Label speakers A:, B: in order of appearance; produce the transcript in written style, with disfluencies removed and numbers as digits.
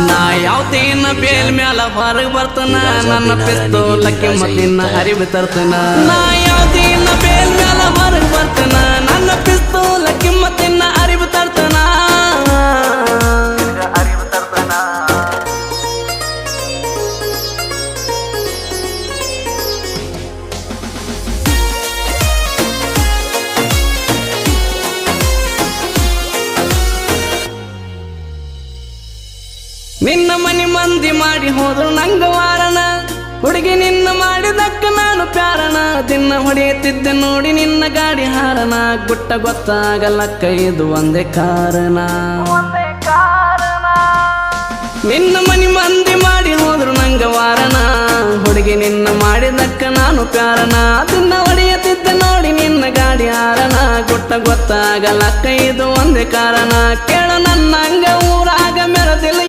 A: ನಾ ಯಾವ್ದೇನ ಬೇಲ್ ಮ್ಯಾಲ ಹೊರಗ್ ಬರ್ತನ ನನ್ನ ಪಿಸ್ತೂಲಕ್ಕೆ ಮತ್ತಿನ್ನ ಅರಿವು ತರ್ತನ ನಾ ಯಾವ್ದೇನ ಬೇಲ್ ಮ್ಯಾಲ ಹೊರಗ್ ಬರ್ತನ ನನ್ನ ಪಿಸ್ತೂಲಕ್ಕೆ ಮತ್ತಿನ್ನ ಅರಿವು ತರ್ತನ ನಿನ್ನ ಮನಿ ಮಂದಿ ಮಾಡಿ ಹೋದ್ರು ನಂಗ ವಾರನ ಹುಡುಗಿ ನಿನ್ನ ಮಾಡಿದಕ್ಕ ನಾನು ಪ್ಯಾರನ ದಿನ ಹೊಡೆಯುತ್ತಿದ್ದೆ ನೋಡಿ ನಿನ್ನ ಗಾಡಿ ಹಾರನ ಗುಟ್ಟ ಗೊತ್ತಾಗಲಕ್ಕ ಇದು ಒಂದೇ ಕಾರಣ ನಿನ್ನ ಮನಿ ಮಂದಿ ಮಾಡಿ ಹೋದ್ರು ನಂಗ ವಾರನ ಹುಡುಗಿ ನಿನ್ನ ಮಾಡಿದಕ್ಕ ನಾನು ಪ್ಯಾರನ ದಿನ ಹೊಡೆಯುತ್ತಿದ್ದೆ ನೋಡಿ ನಿನ್ನ ಗಾಡಿ ಹಾರನ ಗುಟ್ಟ ಗೊತ್ತಾಗಲಕ್ಕ ಇದು ಒಂದೇ ಕಾರಣ ಕೇಳ ನನ್ನ ಹಂಗ ಊರಾಗ ಮೆರೆದ